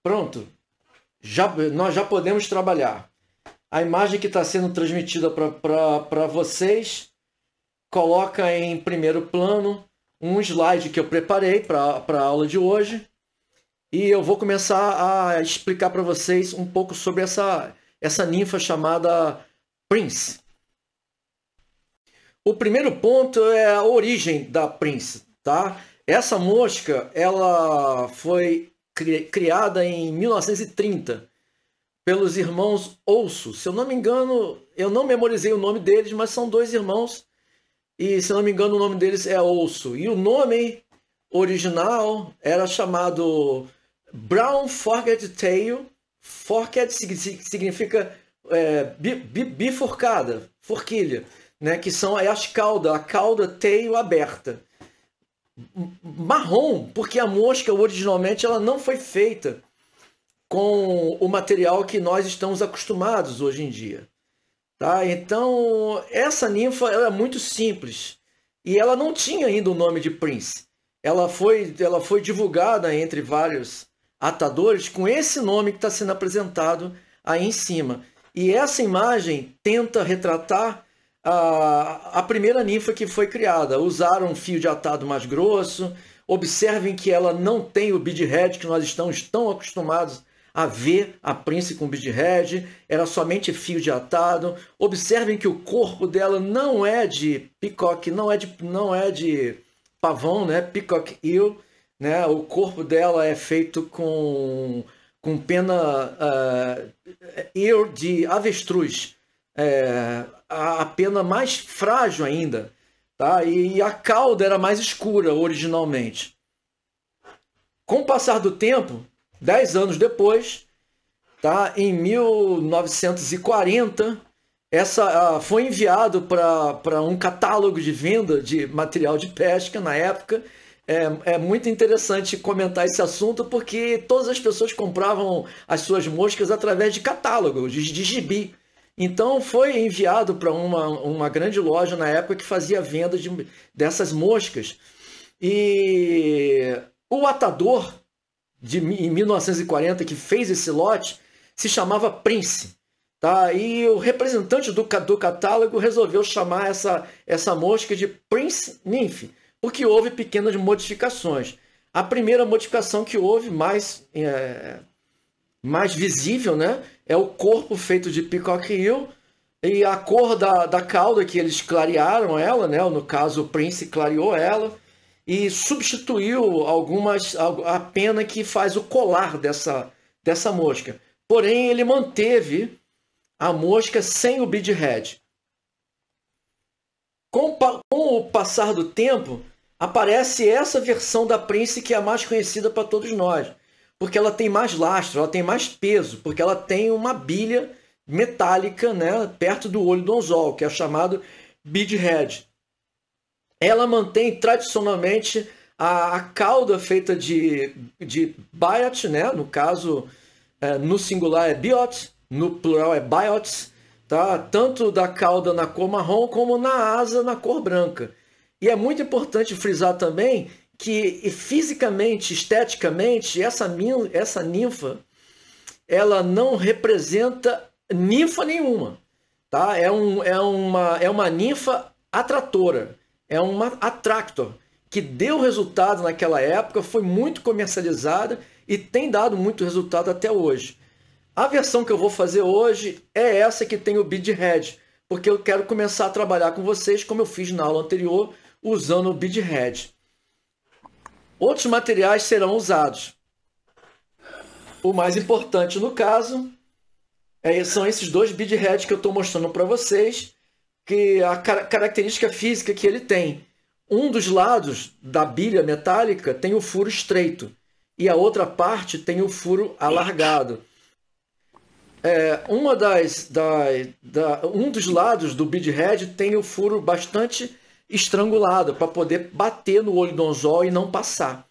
Pronto, nós já podemos trabalhar. A imagem que está sendo transmitida para vocês coloca em primeiro plano um slide que eu preparei para a aula de hoje. E eu vou começar a explicar para vocês um pouco sobre essa ninfa chamada Prince. O primeiro ponto é a origem da Prince, tá? Essa mosca, ela foi criada em 1930 pelos irmãos Olso. Se eu não me engano, eu não memorizei o nome deles, mas são dois irmãos. E se eu não me engano, o nome deles é Olso. E o nome original era chamado Brown Forked Tail. Forked significa bifurcada, forquilha, né? Que são as caudas, a cauda tail aberta. Marrom, porque a mosca originalmente ela não foi feita com o material que nós estamos acostumados hoje em dia. Tá? Então, essa ninfa ela é muito simples e ela não tinha ainda o nome de Prince. Ela foi divulgada entre vários atadores com esse nome que está sendo apresentado aí em cima. E essa imagem tenta retratar a primeira ninfa que foi criada. Usaram um fio de atado mais grosso. Observem que ela não tem o bead head que nós estamos tão acostumados a ver a Prince com bead head. Era somente fio de atado. Observem que o corpo dela não é de peacock, não é de pavão, né? Peacock eel, né? O corpo dela é feito com pena ear de avestruz. A pena mais frágil ainda, tá? E a cauda era mais escura originalmente. Com o passar do tempo, 10 anos depois, tá? Em 1940, foi enviado para um catálogo de venda de material de pesca na época. É muito interessante comentar esse assunto porque todas as pessoas compravam as suas moscas através de catálogos, de gibi. Então foi enviado para uma grande loja na época que fazia venda dessas moscas. E o atador em 1940 que fez esse lote se chamava Prince. Tá? E o representante do catálogo resolveu chamar essa mosca de Prince Nymph, porque houve pequenas modificações. A primeira modificação que houve, mais visível, né? É o corpo feito de peacock eel e a cor da cauda que eles clarearam ela, né? No caso, o Prince clareou ela e substituiu a pena que faz o colar dessa mosca. Porém, ele manteve a mosca sem o bead head. Com o passar do tempo, aparece essa versão da Prince que é a mais conhecida para todos nós. Porque ela tem mais lastro, ela tem mais peso, porque ela tem uma bilha metálica, né, perto do olho do anzol, que é chamado bead head. Ela mantém tradicionalmente a cauda feita de biot, né, no caso, no singular é biot, no plural é biots, tá? Tanto da cauda na cor marrom como na asa na cor branca. E é muito importante frisar também que fisicamente, esteticamente, essa ninfa, ela não representa ninfa nenhuma, tá? É uma ninfa atratora, é uma attractor, que deu resultado naquela época, foi muito comercializada e tem dado muito resultado até hoje. A versão que eu vou fazer hoje é essa que tem o bead head, porque eu quero começar a trabalhar com vocês, como eu fiz na aula anterior, usando o bead head. Outros materiais serão usados. O mais importante no caso são esses dois bead heads que eu estou mostrando para vocês, que a característica física que ele tem. Um dos lados da bilha metálica tem o furo estreito e a outra parte tem o furo alargado. Um dos lados do bead head tem o furo bastante estrangulado para poder bater no olho do anzol e não passar.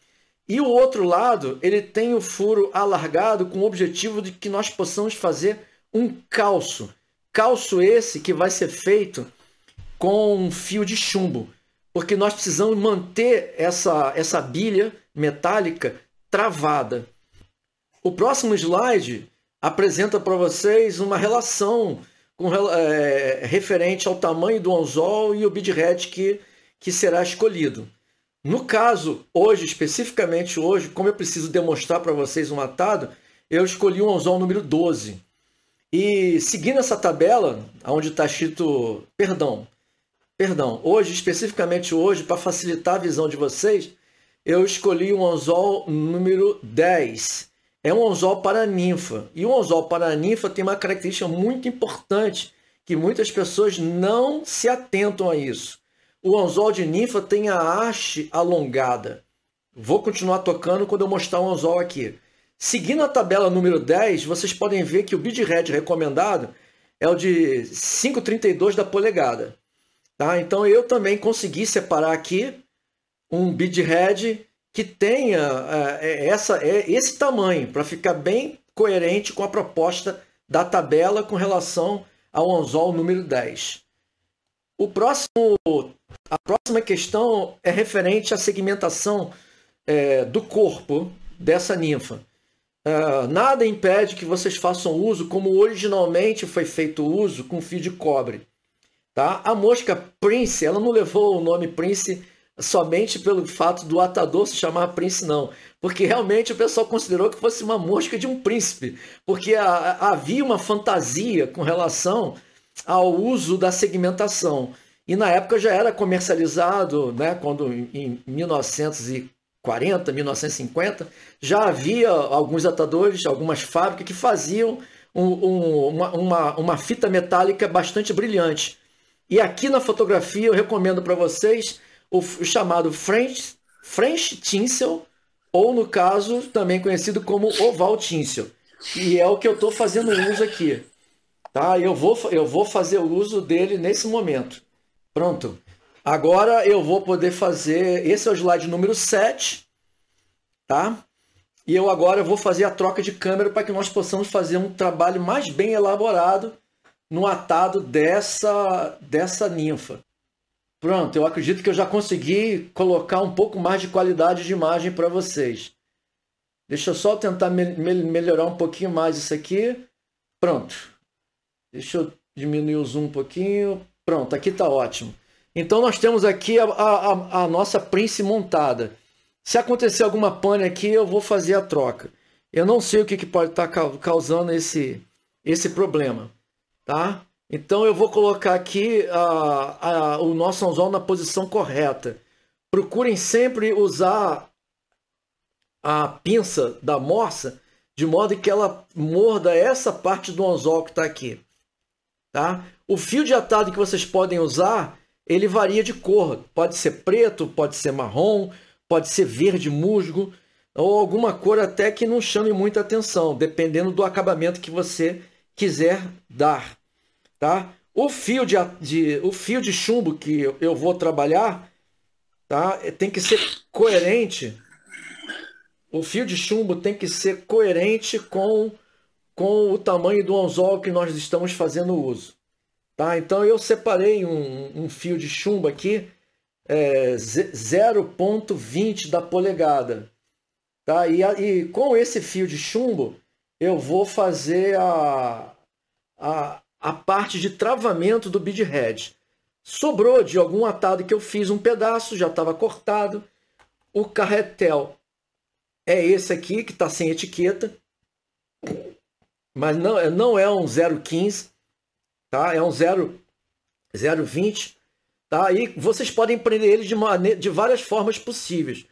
E o outro lado, ele tem o furo alargado com o objetivo de que nós possamos fazer um calço. Calço esse que vai ser feito com um fio de chumbo, porque nós precisamos manter essa bilha metálica travada. O próximo slide apresenta para vocês uma relação referente ao tamanho do anzol e o bithead que será escolhido. No caso, hoje, especificamente hoje, como eu preciso demonstrar para vocês um atado, eu escolhi o anzol número 12. E seguindo essa tabela, onde está escrito, perdão, hoje, especificamente hoje, para facilitar a visão de vocês, eu escolhi o anzol número 10. É um anzol para ninfa. E o anzol para ninfa tem uma característica muito importante, que muitas pessoas não se atentam a isso. O anzol de ninfa tem a haste alongada. Vou continuar tocando quando eu mostrar o anzol aqui. Seguindo a tabela número 10, vocês podem ver que o bithead recomendado é o de 5,32 da polegada. Tá? Então eu também consegui separar aqui um bithead que tenha esse tamanho, para ficar bem coerente com a proposta da tabela com relação ao anzol número 10. A próxima questão é referente à segmentação do corpo dessa ninfa. Nada impede que vocês façam uso como originalmente foi feito o uso com fio de cobre. Tá? A mosca Prince, ela não levou o nome Prince somente pelo fato do atador se chamar Prince, não. Porque realmente o pessoal considerou que fosse uma mosca de um príncipe. Porque havia uma fantasia com relação ao uso da segmentação. E na época já era comercializado, né, quando em 1940, 1950, já havia alguns atadores, algumas fábricas que faziam uma fita metálica bastante brilhante. E aqui na fotografia eu recomendo para vocês o chamado French Tinsel, ou no caso também conhecido como Oval Tinsel. E é o que eu estou fazendo uso aqui. Tá? Eu vou fazer uso dele nesse momento. Pronto. Agora eu vou poder fazer... Esse é o slide número 7. Tá? E eu agora vou fazer a troca de câmera para que nós possamos fazer um trabalho mais bem elaborado no atado dessa ninfa. Pronto, eu acredito que eu já consegui colocar um pouco mais de qualidade de imagem para vocês. Deixa eu só tentar melhorar um pouquinho mais isso aqui. Pronto. Deixa eu diminuir o zoom um pouquinho. Pronto, aqui está ótimo. Então nós temos aqui a nossa Prince montada. Se acontecer alguma pane aqui, eu vou fazer a troca. Eu não sei o que pode estar causando esse problema. Tá? Então eu vou colocar aqui o nosso anzol na posição correta. Procurem sempre usar a pinça da morsa de modo que ela morda essa parte do anzol que está aqui. Tá? O fio de atado que vocês podem usar, ele varia de cor. Pode ser preto, pode ser marrom, pode ser verde musgo, ou alguma cor até que não chame muita atenção, dependendo do acabamento que você quiser dar. Tá? O fio de chumbo que eu vou trabalhar, tá? Tem que ser coerente. O fio de chumbo tem que ser coerente com o tamanho do anzol que nós estamos fazendo uso. Tá? Então eu separei um fio de chumbo aqui, 0,20 da polegada. Tá? E com esse fio de chumbo eu vou fazer a parte de travamento do bithead. Sobrou de algum atado que eu fiz um pedaço, já estava cortado. O carretel é esse aqui, que está sem etiqueta. Mas não é um 0,15, tá? É um 0,20. Tá? E vocês podem prender ele de várias formas possíveis.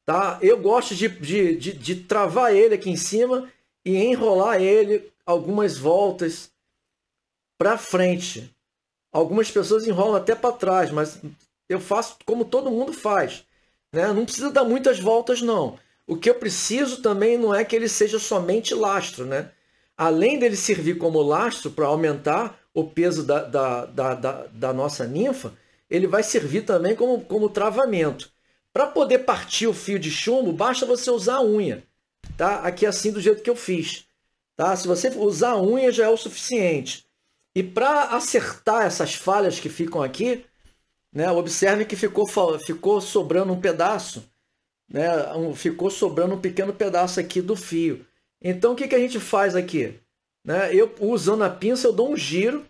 Tá? Eu gosto de travar ele aqui em cima e enrolar ele algumas voltas para frente. Algumas pessoas enrolam até para trás, mas eu faço como todo mundo faz, né? Não precisa dar muitas voltas, não. O que eu preciso também não é que ele seja somente lastro, né? Além dele servir como lastro para aumentar o peso da nossa ninfa, ele vai servir também como travamento. Para poder partir o fio de chumbo, basta você usar a unha. Tá? Aqui assim do jeito que eu fiz. Tá? Se você usar a unha já é o suficiente. E para acertar essas falhas que ficam aqui, né, observe que ficou sobrando um pedaço, né, ficou sobrando um pequeno pedaço aqui do fio. Então, o que a gente faz aqui? Né? Usando a pinça, eu dou um giro.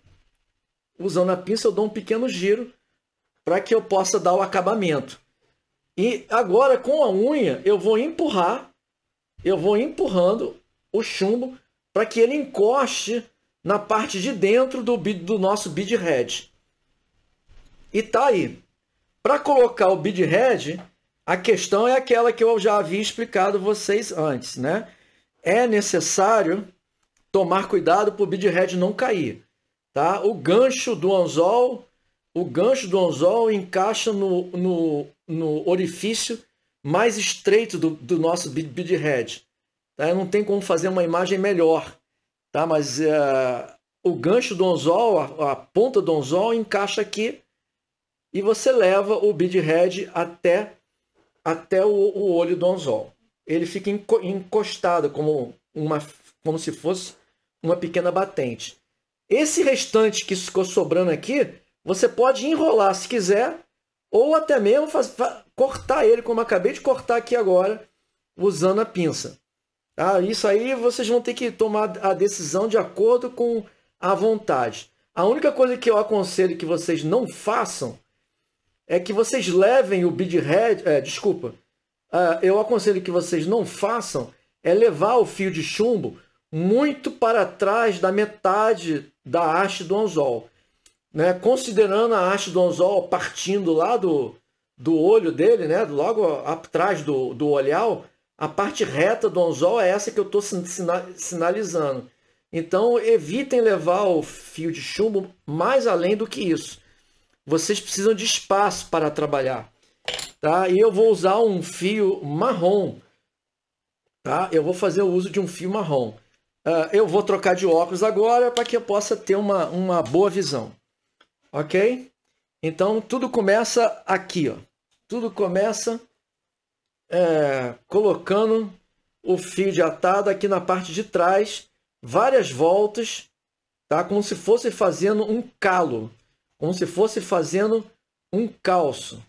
Usando a pinça, eu dou um pequeno giro para que eu possa dar o acabamento. E agora, com a unha, eu vou empurrando o chumbo para que ele encoste na parte de dentro do nosso bead head. E tá aí. Para colocar o bead head, a questão é aquela que eu já havia explicado vocês antes, né? É necessário tomar cuidado para o bead head não cair, tá? O gancho do anzol encaixa no orifício mais estreito do nosso bead head. Tá? Não tem como fazer uma imagem melhor, tá? Mas o gancho do anzol, a ponta do anzol encaixa aqui e você leva o bead head até o olho do anzol. Ele fica encostado como se fosse uma pequena batente. Esse restante que ficou sobrando aqui, você pode enrolar se quiser, ou até mesmo cortar ele, como eu acabei de cortar aqui agora, usando a pinça. Tá? Isso aí vocês vão ter que tomar a decisão de acordo com a vontade. A única coisa que eu aconselho que vocês não façam é que vocês levem o bead head... eu aconselho que vocês não façam é levar o fio de chumbo muito para trás da metade da haste do anzol. Né? Considerando a haste do anzol partindo lá do olho dele, né? Logo atrás do olhal, a parte reta do anzol é essa que eu estou sinalizando. Então, evitem levar o fio de chumbo mais além do que isso. Vocês precisam de espaço para trabalhar. Tá? E eu vou usar um fio marrom. Tá? Eu vou fazer o uso de um fio marrom. Eu vou trocar de óculos agora para que eu possa ter uma boa visão. Ok? Então, tudo começa aqui. Ó. Tudo começa colocando o fio de atado aqui na parte de trás. Várias voltas. Tá? Como se fosse fazendo um calo. Como se fosse fazendo um calço.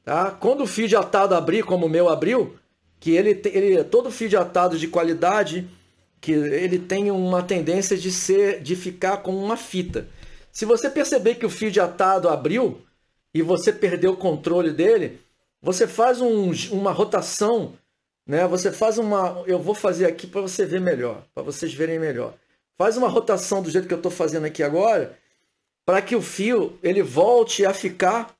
Tá? Quando o fio de atado abrir, como o meu abriu, que todo fio de atado de qualidade, que ele tem uma tendência de ficar com uma fita. Se você perceber que o fio de atado abriu e você perdeu o controle dele, você faz uma rotação, né? Você faz eu vou fazer aqui para você ver melhor, para vocês verem melhor. Faz uma rotação do jeito que eu estou fazendo aqui agora, para que o fio ele volte a ficar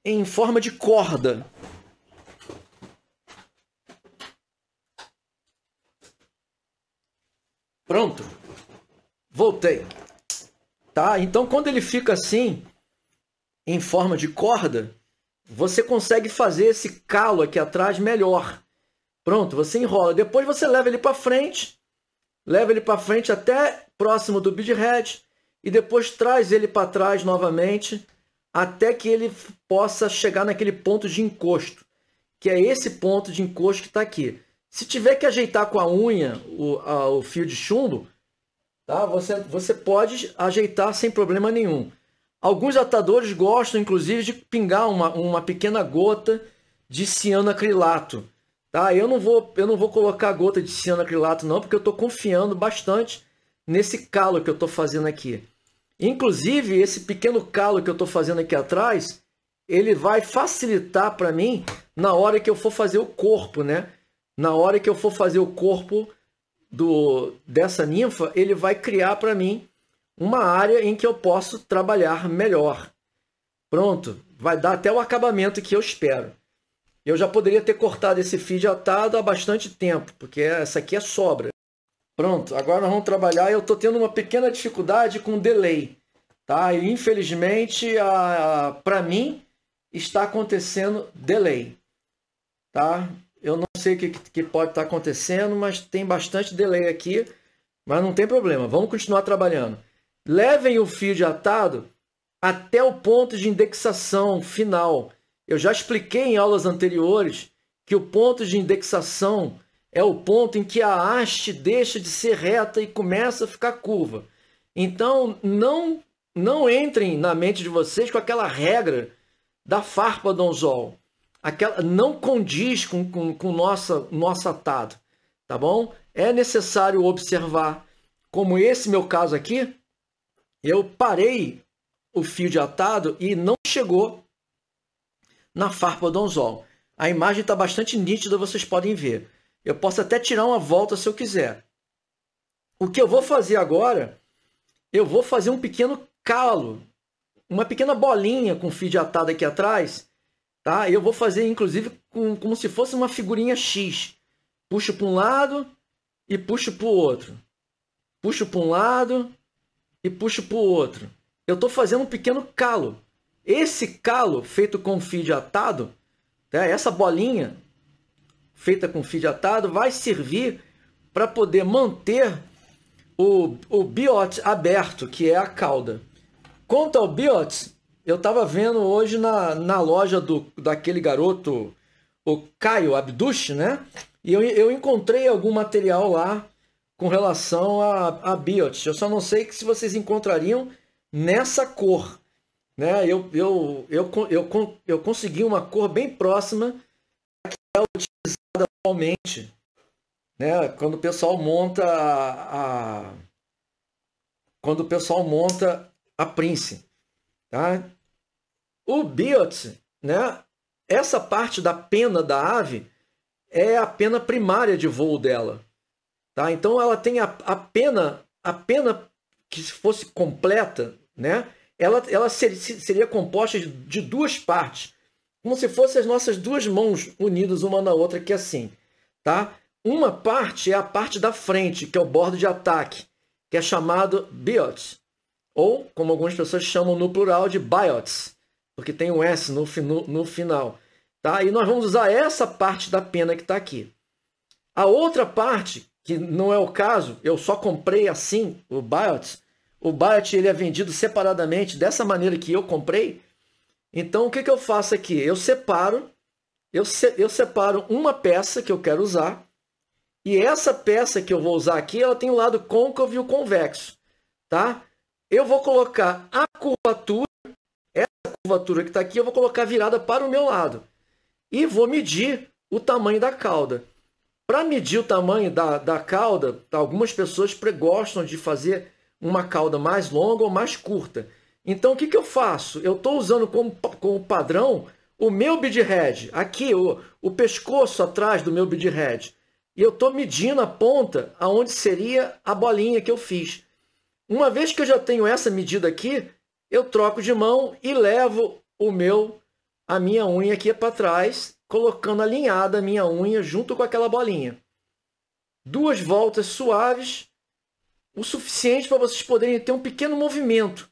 em forma de corda. Pronto. Voltei. Tá? Então, quando ele fica assim, em forma de corda, você consegue fazer esse calo aqui atrás melhor. Pronto, você enrola. Depois você leva ele para frente. Leva ele para frente até próximo do bead head. E depois traz ele para trás novamente. Até que ele possa chegar naquele ponto de encosto. Que é esse ponto de encosto que está aqui. Se tiver que ajeitar com a unha o fio de chumbo, tá? Você pode ajeitar sem problema nenhum. Alguns atadores gostam, inclusive, de pingar uma pequena gota de cianoacrilato. Tá? Eu não vou colocar gota de cianoacrilato não, porque eu estou confiando bastante nesse calo que eu estou fazendo aqui. Inclusive, esse pequeno calo que eu estou fazendo aqui atrás, ele vai facilitar para mim na hora que eu for fazer o corpo, né? Na hora que eu for fazer o corpo dessa ninfa, ele vai criar para mim uma área em que eu posso trabalhar melhor. Pronto, vai dar até o acabamento que eu espero. Eu já poderia ter cortado esse fio de atado há bastante tempo, porque essa aqui é sobra. Pronto, agora nós vamos trabalhar. Eu estou tendo uma pequena dificuldade com delay. Tá? E infelizmente, para mim, está acontecendo delay. Tá? Eu não sei o que pode estar acontecendo, mas tem bastante delay aqui. Mas não tem problema, vamos continuar trabalhando. Levem o fio de atado até o ponto de indexação final. Eu já expliquei em aulas anteriores que o ponto de indexação é o ponto em que a haste deixa de ser reta e começa a ficar curva. Então, não entrem na mente de vocês com aquela regra da farpa do anzol. não condiz com o nosso atado, tá bom? É necessário observar, como esse meu caso aqui, eu parei o fio de atado e não chegou na farpa do anzol. A imagem está bastante nítida, vocês podem ver. Eu posso até tirar uma volta se eu quiser. O que eu vou fazer agora, eu vou fazer um pequeno calo, uma pequena bolinha com fio de atado aqui atrás, tá? Eu vou fazer, inclusive, como se fosse uma figurinha X. Puxo para um lado e puxo para o outro. Puxo para um lado e puxo para o outro. Eu estou fazendo um pequeno calo. Esse calo feito com fio de atado, tá? Essa bolinha feita com fio de atado vai servir para poder manter o biot aberto, que é a cauda. Quanto ao biot, eu estava vendo hoje na loja daquele garoto, o Caio Abduch, né? E eu encontrei algum material lá com relação a biot. Eu só não sei se vocês encontrariam nessa cor, né? Eu consegui uma cor bem próxima da que é utilizada atualmente, né? Quando o pessoal monta a Prince, tá? O biot, né? Essa parte da pena da ave é a pena primária de voo dela, tá? Então ela tem a pena que, se fosse completa, né? Ela seria composta de duas partes, como se fossem as nossas duas mãos unidas uma na outra, que é assim, tá? Uma parte é a parte da frente, que é o bordo de ataque, que é chamado biot, ou, como algumas pessoas chamam no plural, de biots, porque tem um S no final. Tá? E nós vamos usar essa parte da pena que está aqui. A outra parte, que não é o caso, eu só comprei assim, o biot. O biot ele é vendido separadamente, dessa maneira que eu comprei. Então, o que eu faço aqui? Eu separo uma peça que eu quero usar, e essa peça que eu vou usar aqui, ela tem o lado côncavo e o convexo. Tá? Eu vou colocar a curvatura, essa curvatura que está aqui, eu vou colocar virada para o meu lado. E vou medir o tamanho da cauda. Para medir o tamanho da cauda, algumas pessoas gostam de fazer uma cauda mais longa ou mais curta. Então, o que eu faço? Eu estou usando como padrão o meu bead head, aqui, o pescoço atrás do meu bead head. E eu estou medindo a ponta aonde seria a bolinha que eu fiz. Uma vez que eu já tenho essa medida aqui, eu troco de mão e levo a minha unha aqui para trás, colocando alinhada a minha unha junto com aquela bolinha. 2 voltas suaves, o suficiente para vocês poderem ter um pequeno movimento,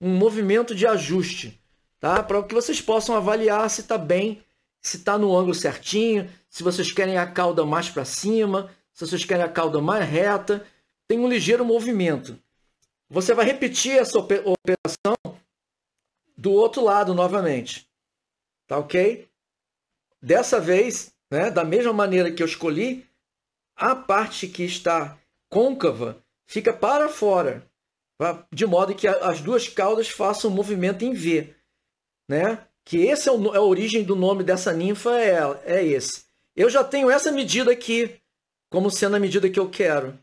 um movimento de ajuste, tá? Para que vocês possam avaliar se está bem, se está no ângulo certinho, se vocês querem a cauda mais para cima, se vocês querem a cauda mais reta, tem um ligeiro movimento. Você vai repetir essa operação do outro lado novamente. Tá ok? Dessa vez, né, da mesma maneira que eu escolhi, a parte que está côncava fica para fora, de modo que as duas caudas façam um movimento em V. Né? Que esse é a origem do nome dessa ninfa, é esse. Eu já tenho essa medida aqui, como sendo a medida que eu quero.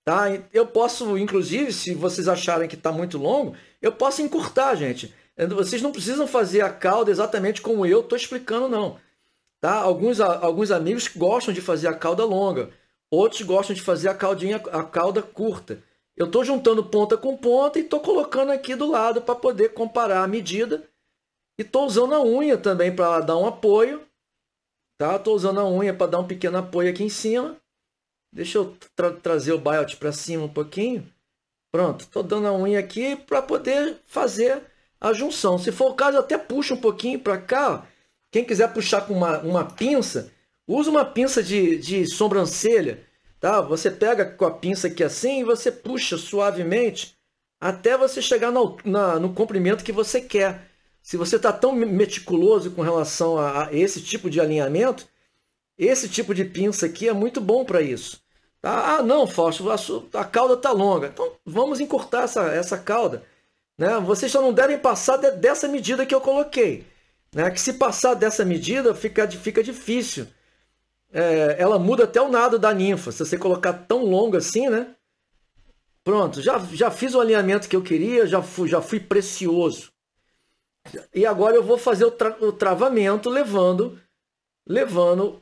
Tá? Eu posso, inclusive, se vocês acharem que está muito longo, eu posso encurtar, gente. Vocês não precisam fazer a cauda exatamente como eu estou explicando, não. Tá? Alguns amigos gostam de fazer a cauda longa, outros gostam de fazer a cauda curta. Eu estou juntando ponta com ponta e estou colocando aqui do lado para poder comparar a medida. E estou usando a unha também para dar um apoio. Tá? Estou usando a unha para dar um pequeno apoio aqui em cima. Deixa eu trazer o biot para cima um pouquinho. Pronto, estou dando a unha aqui para poder fazer a junção. Se for o caso, eu até puxo um pouquinho para cá. Quem quiser puxar com uma pinça, usa uma pinça de sobrancelha. Tá? Você pega com a pinça aqui assim e você puxa suavemente até você chegar no comprimento que você quer. Se você está tão meticuloso com relação a esse tipo de alinhamento, esse tipo de pinça aqui é muito bom para isso. Tá? Ah, não, Fausto, a cauda está longa. Então, vamos encurtar essa cauda. Né? Vocês só não devem passar dessa medida que eu coloquei. né? Que se passar dessa medida fica difícil. Ela muda até o nado da ninfa, se você colocar tão longo assim, né? Pronto, já fiz o alinhamento que eu queria, já fui precioso. E agora eu vou fazer o travamento levando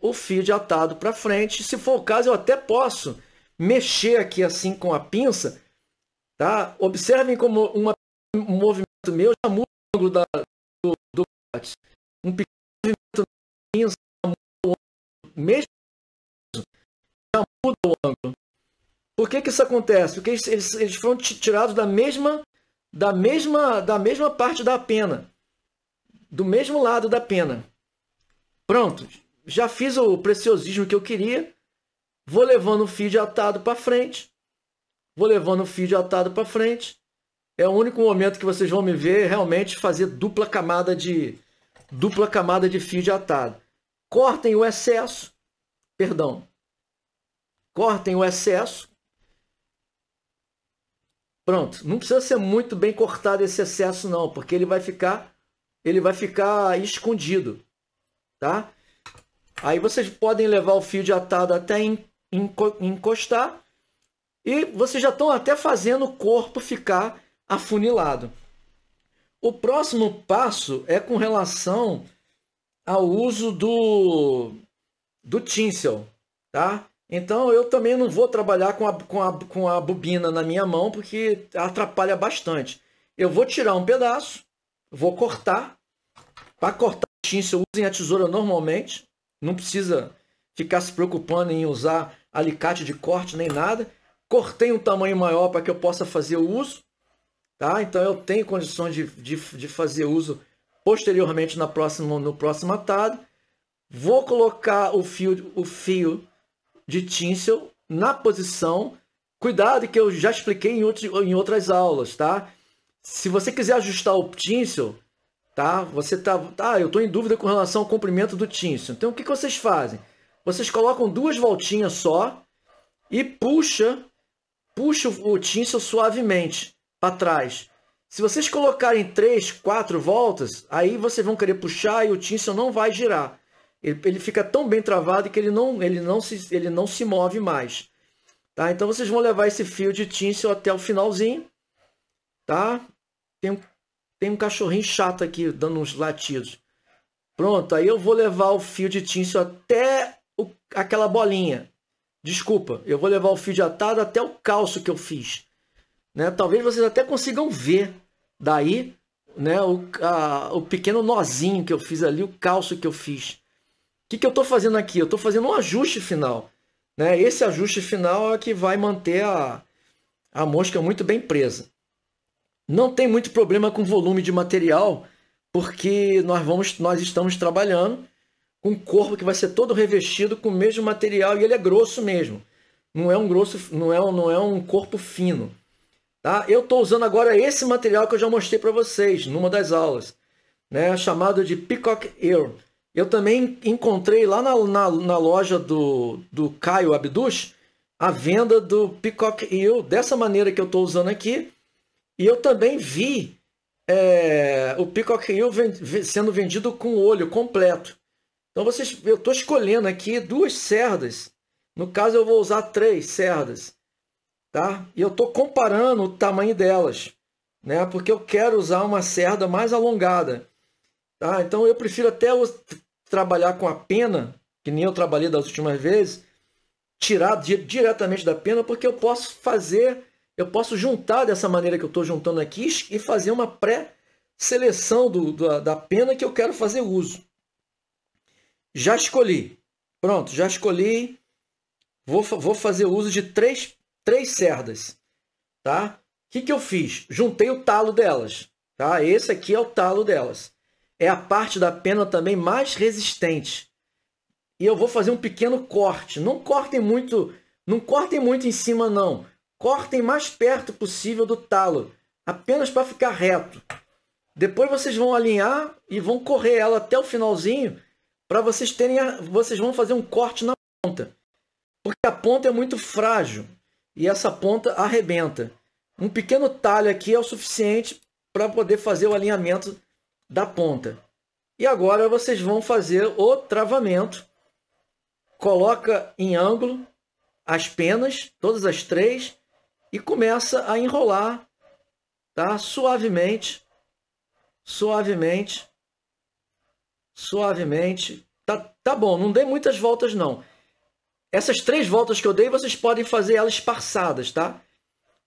o fio de atado para frente. Se for o caso, eu até posso mexer aqui assim com a pinça, tá? Observem como um movimento meu já muda o ângulo do bote. Um pequeno movimento da pinça já muda o ângulo, mesmo já muda o ângulo. Por que isso acontece? Porque eles foram tirados da mesma parte da pena, do mesmo lado da pena. Pronto, já fiz o preciosismo que eu queria. Vou levando o fio de atado para frente. É o único momento que vocês vão me ver realmente fazer dupla camada de fio de atado. Cortem o excesso. Pronto, não precisa ser muito bem cortado esse excesso não, porque ele vai ficar escondido, tá? Aí vocês podem levar o fio de atado até encostar e vocês já estão até fazendo o corpo ficar afunilado. O próximo passo é com relação ao uso do tinsel, tá? Então eu também não vou trabalhar com a bobina na minha mão porque atrapalha bastante. Eu vou tirar um pedaço, vou cortar. Para cortar o tinsel, usem a tesoura normalmente. Não precisa ficar se preocupando em usar alicate de corte nem nada. Cortei um tamanho maior para que eu possa fazer o uso, tá? Então eu tenho condições de fazer uso posteriormente no próximo atado. Vou colocar o fio de tinsel na posição. Cuidado que eu já expliquei em outras aulas, tá? Se você quiser ajustar o tinsel, tá? Eu estou em dúvida com relação ao comprimento do tinsel. Então o que vocês fazem? Vocês colocam 2 voltinhas só e puxa o tinsel suavemente para trás. Se vocês colocarem 3, 4 voltas, aí vocês vão querer puxar e o tinsel não vai girar. Ele fica tão bem travado que ele não se move mais. Tá? Então vocês vão levar esse fio de tinsel até o finalzinho. Tá? Tem um cachorrinho chato aqui dando uns latidos. Pronto, aí eu vou levar o fio de tinsel até aquela bolinha. Desculpa, eu vou levar o fio de atado até o calço que eu fiz. Né? Talvez vocês até consigam ver daí, né, o pequeno nozinho que eu fiz ali, o calço que eu fiz. O que eu estou fazendo aqui? Eu estou fazendo um ajuste final. Né? Esse ajuste final é que vai manter a mosca muito bem presa. Não tem muito problema com volume de material, porque nós estamos trabalhando com um corpo que vai ser todo revestido com o mesmo material e ele é grosso mesmo. Não é um corpo fino. Tá? Eu estou usando agora esse material que eu já mostrei para vocês numa das aulas, né? Chamado de Peacock Ear. Eu também encontrei lá na loja do Caio Abduch a venda do Peacock Ear dessa maneira que eu estou usando aqui. E eu também vi o Peacock Ear sendo vendido com o olho completo. Então eu estou escolhendo aqui 2 cerdas. No caso eu vou usar 3 cerdas. Tá? E eu estou comparando o tamanho delas. Né? Porque eu quero usar uma cerda mais alongada. Tá? Então eu prefiro até trabalhar com a pena, que nem eu trabalhei das últimas vezes, tirar diretamente da pena, porque eu posso juntar dessa maneira que eu estou juntando aqui e fazer uma pré-seleção da pena que eu quero fazer uso. Já escolhi. Pronto, já escolhi. Vou fazer uso de 3 cerdas. Tá? O que eu fiz? Juntei o talo delas. Tá? Esse aqui é o talo delas. É a parte da pena também mais resistente. E eu vou fazer um pequeno corte. Não cortem muito em cima não. Cortem mais perto possível do talo, apenas para ficar reto. Depois vocês vão alinhar e vão correr ela até o finalzinho, para vocês vão fazer um corte na ponta. Porque a ponta é muito frágil e essa ponta arrebenta. Um pequeno talho aqui é o suficiente para poder fazer o alinhamento da ponta. E agora vocês vão fazer o travamento. Coloca em ângulo as penas, todas as três, e começa a enrolar, tá? Suavemente, suavemente, suavemente. Tá bom, não dê muitas voltas não. Essas 3 voltas que eu dei, vocês podem fazer elas esparçadas, tá?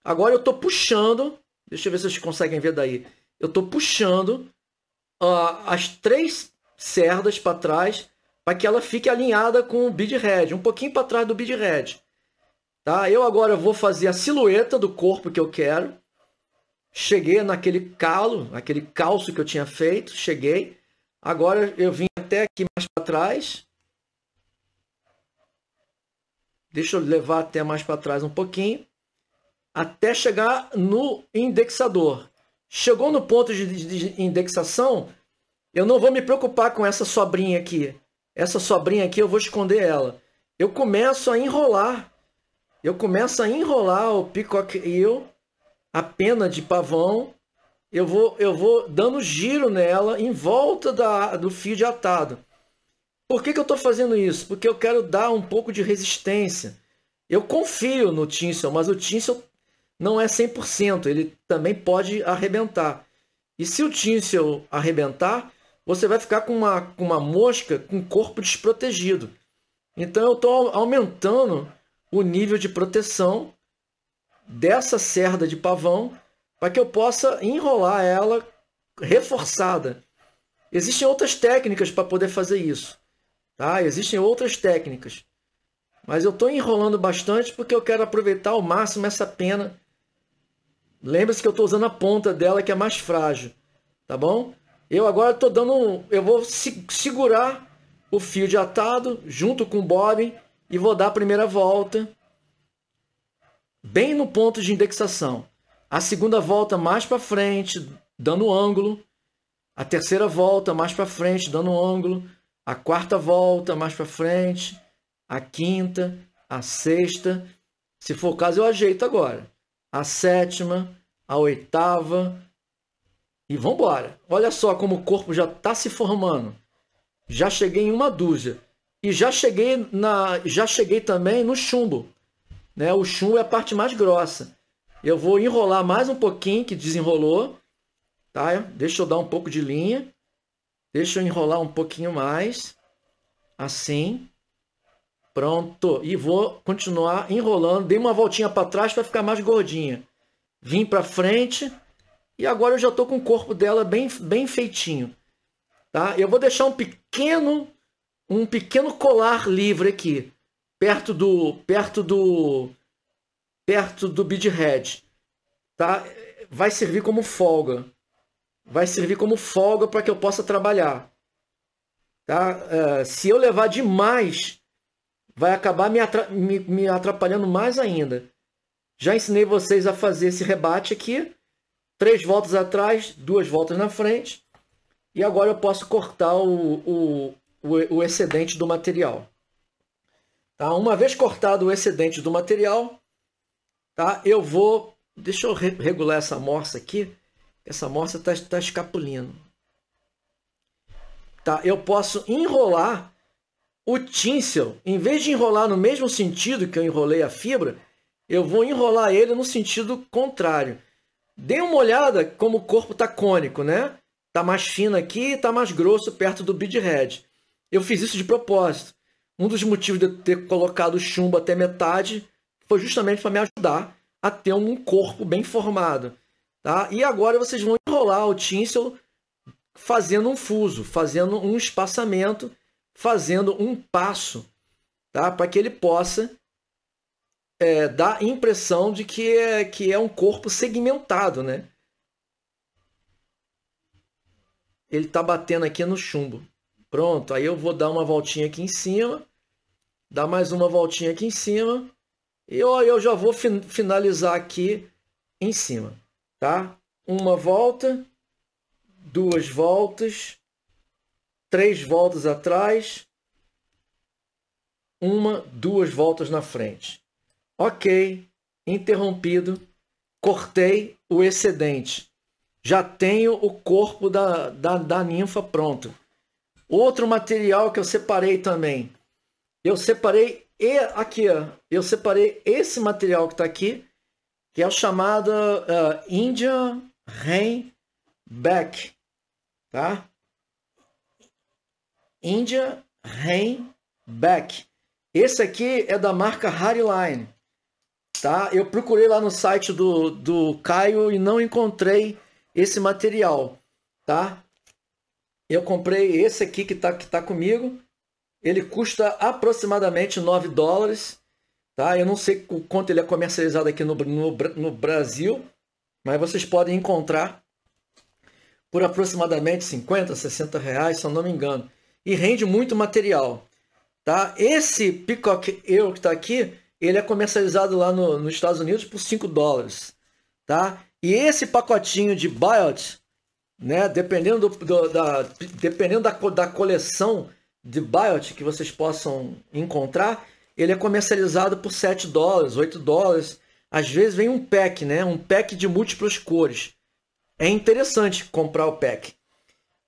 Agora eu tô puxando, deixa eu ver se vocês conseguem ver daí. Eu tô puxando as 3 cerdas para trás, para que ela fique alinhada com o bead head, um pouquinho para trás do bead head. Tá? Eu agora vou fazer a silhueta do corpo que eu quero. Cheguei naquele calo, aquele calço que eu tinha feito, cheguei. Agora eu vim até aqui mais para trás. Deixa eu levar até mais para trás um pouquinho, até chegar no indexador. Chegou no ponto de indexação, eu não vou me preocupar com essa sobrinha aqui. Essa sobrinha aqui eu vou esconder ela. Eu começo a enrolar. O peacock eel, a pena de pavão. Eu vou dando giro nela em volta do fio de atado. Por que eu estou fazendo isso? Porque eu quero dar um pouco de resistência. Eu confio no tinsel, mas o tinsel não é 100%. Ele também pode arrebentar. E se o tinsel arrebentar, você vai ficar com uma mosca com o corpo desprotegido. Então eu estou aumentando o nível de proteção dessa cerda de pavão para que eu possa enrolar ela reforçada. Existem outras técnicas para poder fazer isso. Tá? Existem outras técnicas. Mas eu estou enrolando bastante porque eu quero aproveitar ao máximo essa pena. Lembre-se que eu estou usando a ponta dela, que é mais frágil. Tá bom? Eu agora estou dando eu vou segurar o fio de atado junto com o bobbin e vou dar a primeira volta bem no ponto de indexação. A segunda volta mais para frente, dando ângulo. A terceira volta mais para frente, dando ângulo. A quarta volta mais para frente. A quinta, a sexta. Se for o caso, eu ajeito agora. A sétima, a oitava. E vamos embora. Olha só como o corpo já está se formando. Já cheguei em uma dúzia. E já cheguei também no chumbo. Né? O chumbo é a parte mais grossa. Eu vou enrolar mais um pouquinho, que desenrolou. Tá? Deixa eu dar um pouco de linha. Deixa eu enrolar um pouquinho mais. Assim. Pronto. E vou continuar enrolando. Dei uma voltinha para trás para ficar mais gordinha. Vim para frente. E agora eu já estou com o corpo dela bem feitinho. Tá? Eu vou deixar um pequeno colar livre aqui. Perto do bead head. Tá? Vai servir como folga. Vai servir como folga para que eu possa trabalhar. Tá? Se eu levar demais, vai acabar me atrapalhando mais ainda. Já ensinei vocês a fazer esse rebate aqui. 3 voltas atrás, 2 voltas na frente. E agora eu posso cortar o excedente do material. Tá? Uma vez cortado o excedente do material, tá? Eu vou... Deixa eu regular essa morsa aqui. Essa morsa está escapulindo. Tá? Eu posso enrolar o tinsel. Em vez de enrolar no mesmo sentido que eu enrolei a fibra, eu vou enrolar ele no sentido contrário. Dê uma olhada como o corpo está cônico, né? Está mais fino aqui, está mais grosso perto do bead head. Eu fiz isso de propósito. Um dos motivos de eu ter colocado o chumbo até metade foi justamente para me ajudar a ter um corpo bem formado. Tá? E agora vocês vão enrolar o tinsel fazendo um fuso, fazendo um espaçamento, fazendo um passo, tá? Para que ele possa dar a impressão de que é um corpo segmentado, né? Ele está batendo aqui no chumbo. Pronto, aí eu vou dar uma voltinha aqui em cima, dar mais uma voltinha aqui em cima, e eu já vou finalizar aqui em cima, tá? Uma volta, 2 voltas, 3 voltas atrás, 1, 2 voltas na frente. Ok, interrompido, cortei o excedente. Já tenho o corpo da ninfa pronto. Outro material que eu separei também. Eu separei aqui, ó. Eu separei esse material que está aqui, que é o chamado Indian Rain Back, tá? Indian Rain Back. Esse aqui é da marca Hardline, tá? Eu procurei lá no site do Caio e não encontrei esse material, tá? Eu comprei esse aqui que tá comigo. Ele custa aproximadamente $9, tá? Eu não sei o quanto ele é comercializado aqui no Brasil, mas vocês podem encontrar por aproximadamente 50, 60 reais, se eu não me engano. E rende muito material, tá? Esse Peacock Euro que está aqui, ele é comercializado lá nos Estados Unidos por $5, tá? E esse pacotinho de Biot, né? Dependendo da coleção de Biot que vocês possam encontrar, ele é comercializado por $7, $8. Às vezes vem um pack, né? Um pack de múltiplas cores. É interessante comprar o pack.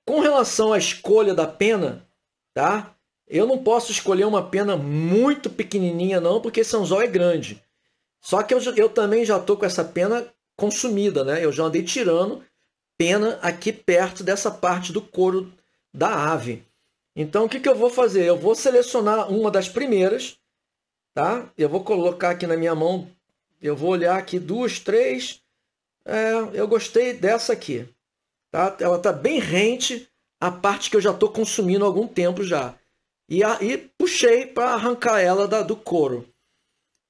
Com relação à escolha da pena, tá? Eu não posso escolher uma pena muito pequenininha não, porque esse anzol é grande. Só que eu também já estou com essa pena consumida, né? Eu já andei tirando pena aqui perto dessa parte do couro da ave. Então o que eu vou fazer? Eu vou selecionar uma das primeiras, tá? Eu vou colocar aqui na minha mão, eu vou olhar aqui 2, 3. Eu gostei dessa aqui, tá? Ela está bem rente à parte que eu já estou consumindo há algum tempo já. E puxei para arrancar ela do couro,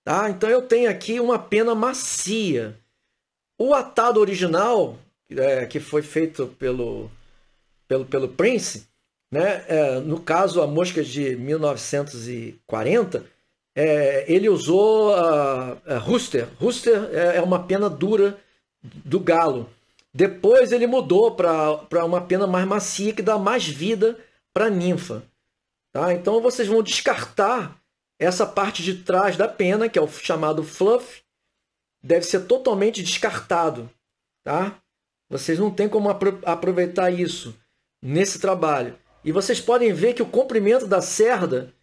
tá? Então eu tenho aqui uma pena macia. O atado original, que foi feito pelo Prince, né? No caso a mosca de 1940, ele usou a Rooster. Rooster é uma pena dura do galo. Depois ele mudou para uma pena mais macia que dá mais vida para a ninfa, tá? Então vocês vão descartar essa parte de trás da pena, que é o chamado fluff, deve ser totalmente descartado, tá? Vocês não tem como aproveitar isso nesse trabalho. E vocês podem ver que o comprimento da cerda,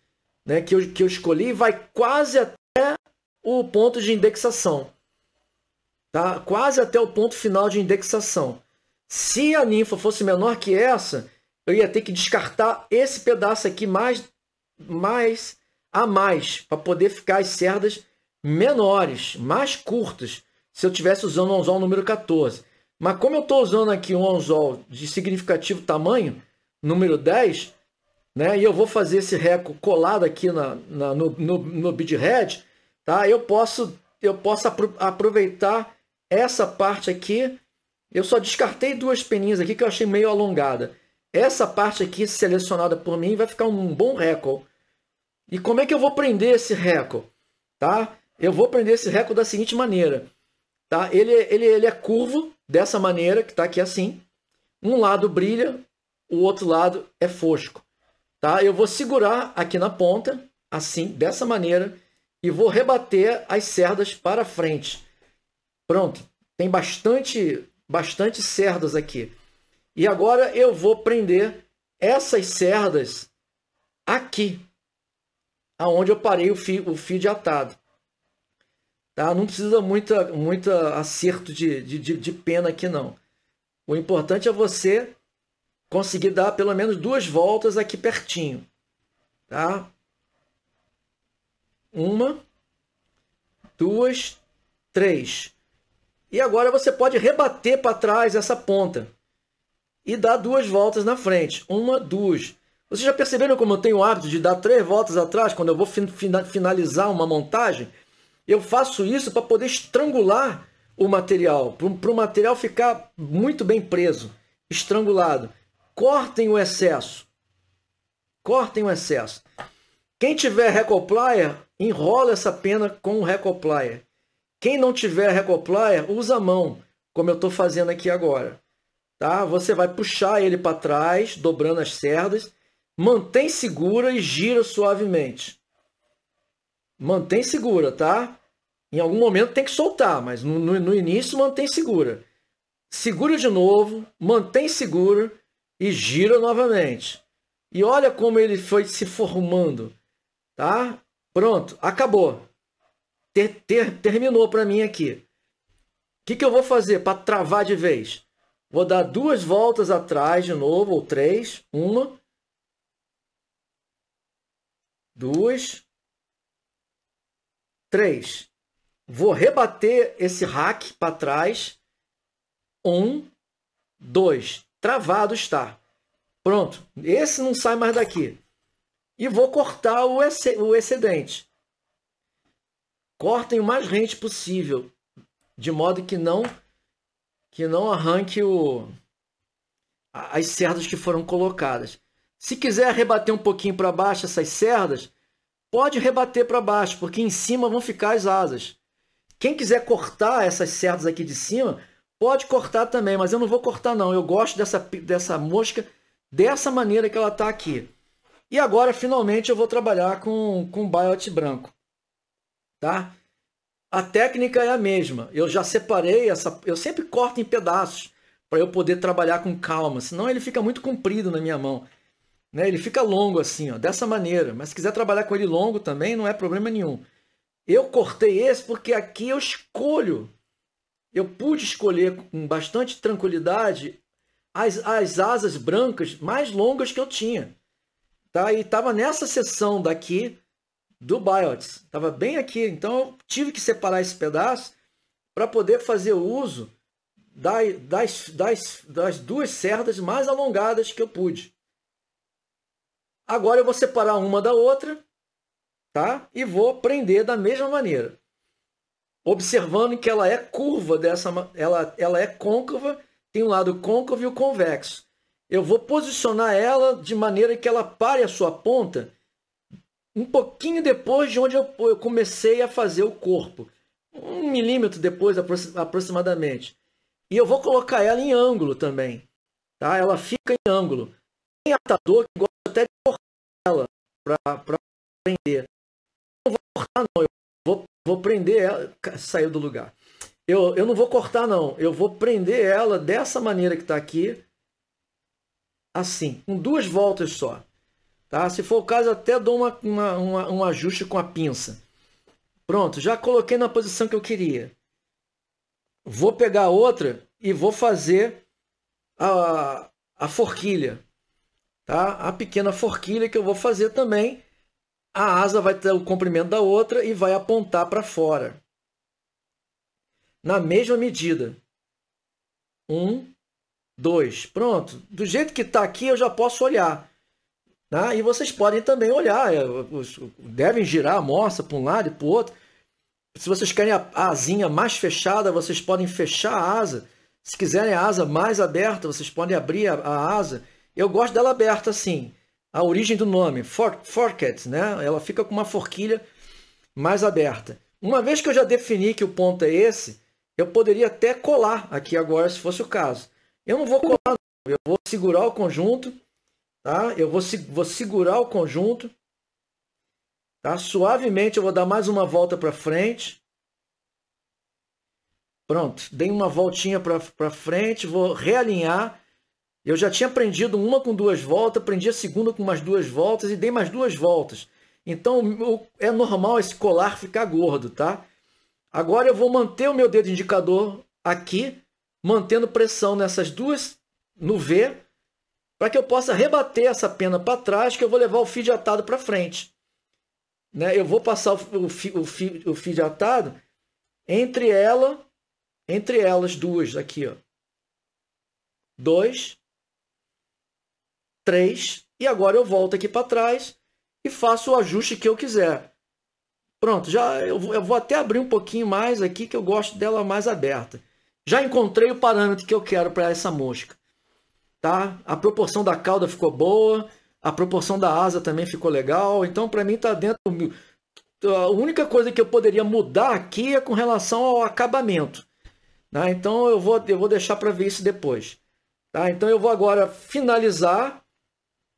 né, que eu escolhi vai quase até o ponto de indexação. Tá? Quase até o ponto final de indexação. Se a ninfa fosse menor que essa, eu ia ter que descartar esse pedaço aqui mais para poder ficar as cerdas menores, mais curtas, se eu estivesse usando o anzol número 14. Mas como eu estou usando aqui um anzol de significativo tamanho, número 10, né, e eu vou fazer esse reco colado aqui no bead head, tá? Eu posso aproveitar essa parte aqui. Eu só descartei 2 peninhas aqui que eu achei meio alongada. Essa parte aqui selecionada por mim vai ficar um bom reco. E como é que eu vou prender esse reco? Tá? Eu vou prender esse reco da seguinte maneira. Tá? Ele é curvo dessa maneira, que está aqui assim. Um lado brilha, o outro lado é fosco. Tá? Eu vou segurar aqui na ponta, assim, dessa maneira, e vou rebater as cerdas para frente. Pronto, tem bastante cerdas aqui. E agora eu vou prender essas cerdas aqui, aonde eu parei o fio de atado. Tá? Não precisa muita acerto de pena aqui não. O importante é você conseguir dar pelo menos 2 voltas aqui pertinho. Tá? 1, 2, 3. E agora você pode rebater para trás essa ponta e dar 2 voltas na frente. 1, 2. Vocês já perceberam como eu tenho o hábito de dar 3 voltas atrás quando eu vou finalizar uma montagem? Eu faço isso para poder estrangular o material, para o material ficar muito bem preso, estrangulado. Cortem o excesso. Cortem o excesso. Quem tiver recoplier, enrola essa pena com o recoplier. Quem não tiver recoplier, usa a mão, como eu estou fazendo aqui agora. Tá? Você vai puxar ele para trás, dobrando as cerdas, mantém segura e gira suavemente. Mantém segura, tá? Em algum momento tem que soltar, mas no início mantém segura. Segura de novo, mantém segura e gira novamente. E olha como ele foi se formando, tá? Pronto, acabou. Terminou para mim aqui. O que eu vou fazer para travar de vez? Vou dar 2 voltas atrás de novo, ou 3. 1, 2, 3. Vou rebater esse rack para trás. 1, 2. Travado está. Pronto. Esse não sai mais daqui. E vou cortar o excedente. Cortem o mais rente possível, de modo que não arranque as cerdas que foram colocadas. Se quiser rebater um pouquinho para baixo essas cerdas, pode rebater para baixo, porque em cima vão ficar as asas. Quem quiser cortar essas cerdas aqui de cima, pode cortar também, mas eu não vou cortar não. Eu gosto dessa mosca dessa maneira que ela está aqui. E agora, finalmente, eu vou trabalhar com biot branco. Tá? A técnica é a mesma. Eu já separei eu sempre corto em pedaços para eu poder trabalhar com calma, senão ele fica muito comprido na minha mão, né? Ele fica longo assim, ó, dessa maneira. Mas se quiser trabalhar com ele longo também, não é problema nenhum. Eu cortei esse porque aqui eu pude escolher com bastante tranquilidade as asas brancas mais longas que eu tinha, tá? E estava nessa seção daqui do BIOTS, estava bem aqui, então eu tive que separar esse pedaço para poder fazer o uso das 2 cerdas mais alongadas que eu pude. Agora eu vou separar uma da outra, tá? E vou prender da mesma maneira, observando que ela é curva ela é côncava, tem um lado côncavo e o convexo. Eu vou posicionar ela de maneira que ela pare a sua ponta um pouquinho depois de onde eu comecei a fazer o corpo. 1 milímetro depois, aproximadamente. E eu vou colocar ela em ângulo também. Tá? Ela fica em ângulo. Tem atador que gosta até de cortar ela para prender. Não vou cortar não, eu vou prender ela. Saiu do lugar. Eu não vou cortar não, eu vou prender ela dessa maneira que está aqui. Assim, com 2 voltas só. Tá? Se for o caso, até dou um ajuste com a pinça. Pronto, já coloquei na posição que eu queria. Vou pegar outra e vou fazer a forquilha. Tá? A pequena forquilha que eu vou fazer também. A asa vai ter o comprimento da outra e vai apontar para fora. Na mesma medida. 1, 2. Pronto. Do jeito que está aqui, eu já posso olhar. Tá? E vocês podem também olhar, devem girar a morsa para um lado e para o outro. Se vocês querem a asinha mais fechada, vocês podem fechar a asa. Se quiserem a asa mais aberta, vocês podem abrir a asa. Eu gosto dela aberta assim. A origem do nome, forked, né? Ela fica com uma forquilha mais aberta. Uma vez que eu já defini que o ponto é esse, eu poderia até colar aqui agora, se fosse o caso. Eu não vou colar, não. Eu vou segurar o conjunto. Tá? Eu vou segurar o conjunto. Tá? Suavemente eu vou dar mais uma volta para frente. Pronto, dei uma voltinha para frente, vou realinhar. Eu já tinha prendido uma com 2 voltas, prendi a segunda com mais 2 voltas e dei mais 2 voltas. Então é normal esse colar ficar gordo, tá? Agora eu vou manter o meu dedo indicador aqui, mantendo pressão nessas duas no V, para que eu possa rebater essa pena para trás, que eu vou levar o fio de atado para frente. Né? Eu vou passar o fio de atado entre elas duas aqui, ó. 2, 3, e agora eu volto aqui para trás e faço o ajuste que eu quiser. Pronto, eu vou até abrir um pouquinho mais aqui, que eu gosto dela mais aberta. Já encontrei o parâmetro que eu quero para essa mosca. Tá? A proporção da cauda ficou boa, a proporção da asa também ficou legal, então para mim está dentro. A única coisa que eu poderia mudar aqui é com relação ao acabamento. Tá? Então eu vou deixar para ver isso depois. Tá? Então eu vou agora finalizar.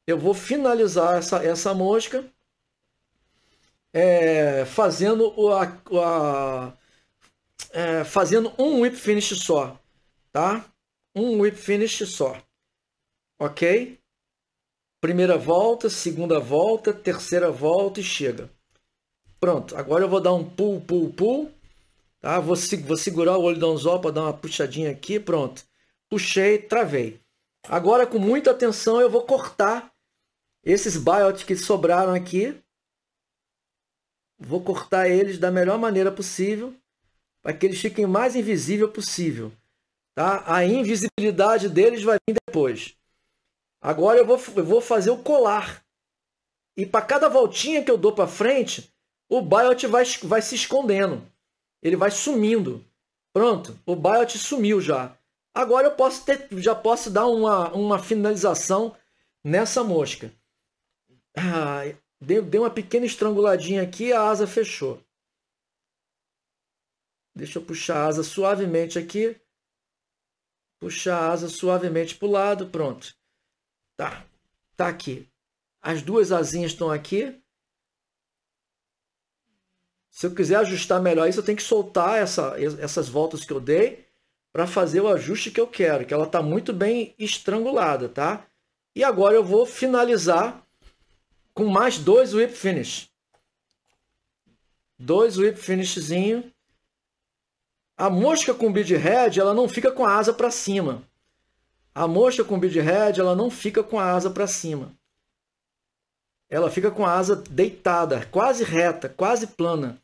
Eu vou finalizar essa mosca fazendo fazendo um whip finish só, tá? Um whip finish só, ok? Primeira volta, segunda volta, terceira volta e chega. Pronto, agora eu vou dar um pull, pull, pull. Tá? Vou segurar o olho do anzol para dar uma puxadinha aqui, pronto. Puxei, travei. Agora, com muita atenção, eu vou cortar esses biot que sobraram aqui. Vou cortar eles da melhor maneira possível, para que eles fiquem mais invisível possível. Tá? A invisibilidade deles vai vir depois. Agora eu vou fazer o colar. E para cada voltinha que eu dou para frente, o biot vai se escondendo. Ele vai sumindo. Pronto, o biot sumiu já. Agora eu já posso dar uma finalização nessa mosca. Dei uma pequena estranguladinha aqui, a asa fechou. Deixa eu puxar a asa suavemente aqui. Puxar a asa suavemente para o lado, pronto. Tá aqui. As duas asinhas estão aqui. Se eu quiser ajustar melhor isso, eu tenho que soltar essas voltas que eu dei para fazer o ajuste que eu quero, que ela está muito bem estrangulada, tá? E agora eu vou finalizar com mais 2 whip finish. 2 whip finishzinho. A mosca com bead head, ela não fica com a asa para cima. A mosca com bead head, ela não fica com a asa para cima. Ela fica com a asa deitada, quase reta, quase plana.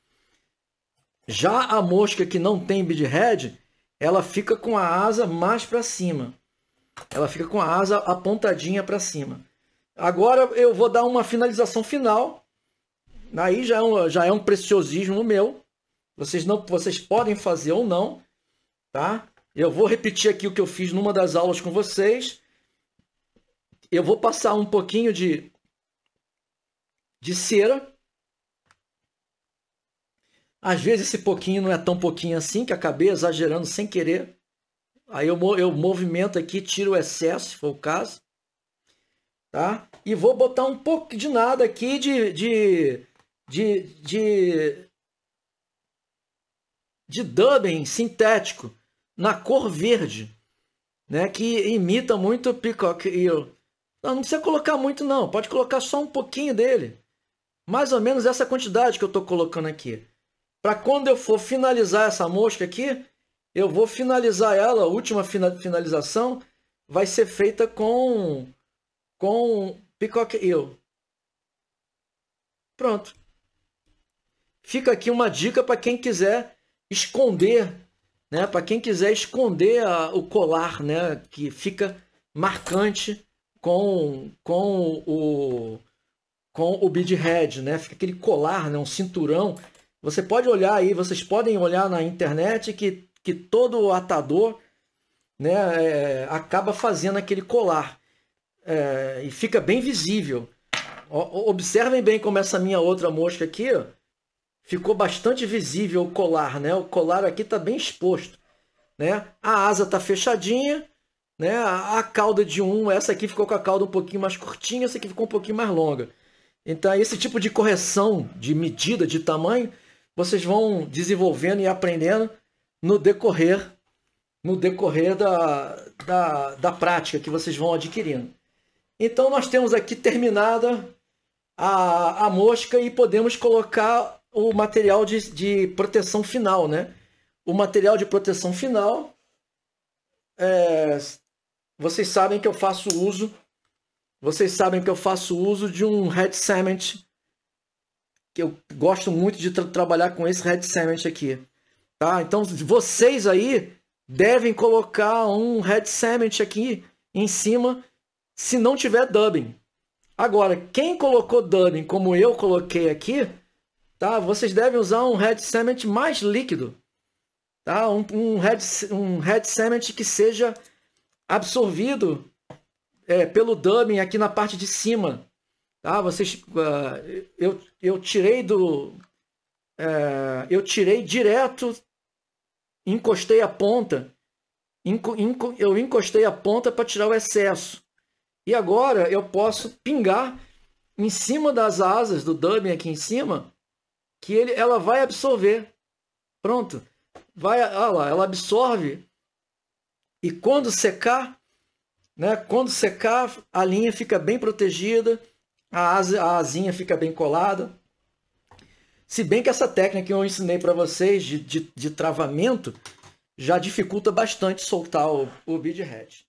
Já a mosca que não tem bead head, ela fica com a asa mais para cima. Ela fica com a asa apontadinha para cima. Agora eu vou dar uma finalização final. Aí já é um preciosismo meu. Vocês podem fazer ou não, tá? Eu vou repetir aqui o que eu fiz numa das aulas com vocês. Eu vou passar um pouquinho de cera. Às vezes esse pouquinho não é tão pouquinho assim, que acabei exagerando sem querer. Aí eu movimento aqui, tiro o excesso, se for o caso. Tá? E vou botar um pouco de nada aqui de dubbing sintético na cor verde, né? Que imita muito o Peacock Eel. Não precisa colocar muito não, pode colocar só um pouquinho dele. Mais ou menos essa quantidade que eu estou colocando aqui. Para quando eu for finalizar essa mosca aqui, eu vou finalizar ela, a última finalização vai ser feita com Peacock Eel. Pronto. Fica aqui uma dica para quem quiser esconder, né? Para quem quiser esconder o colar, né? Que fica marcante com o bead head, né? Fica aquele colar, né? Um cinturão. Você pode olhar aí, vocês podem olhar na internet que todo atador, né? Acaba fazendo aquele colar e fica bem visível. Observem bem como essa minha outra mosca aqui, ó, ficou bastante visível o colar, né? O colar aqui está bem exposto, né? A asa está fechadinha, né? A cauda de essa aqui ficou com a cauda um pouquinho mais curtinha, essa aqui ficou um pouquinho mais longa. Então, esse tipo de correção de medida, de tamanho, vocês vão desenvolvendo e aprendendo no decorrer da prática que vocês vão adquirindo. Então, nós temos aqui terminada a mosca e podemos colocar o material de proteção final, né? O material de proteção final, vocês sabem que eu faço uso de um head cement, que eu gosto muito de trabalhar com esse head cement aqui, tá? Então vocês aí devem colocar um head cement aqui em cima, se não tiver dubbing. Agora, quem colocou dubbing como eu coloquei aqui, tá? Vocês devem usar um head cement mais líquido, tá? Um head cement que seja absorvido pelo dubbing aqui na parte de cima, tá? Eu tirei direto, encostei a ponta, eu encostei a ponta para tirar o excesso. E agora eu posso pingar em cima das asas do dubbing aqui em cima, que ela vai absorver. Pronto. Olha lá, ela absorve. E quando secar, né? Quando secar, a linha fica bem protegida, a asinha fica bem colada. Se bem que essa técnica que eu ensinei para vocês de travamento já dificulta bastante soltar o bead head.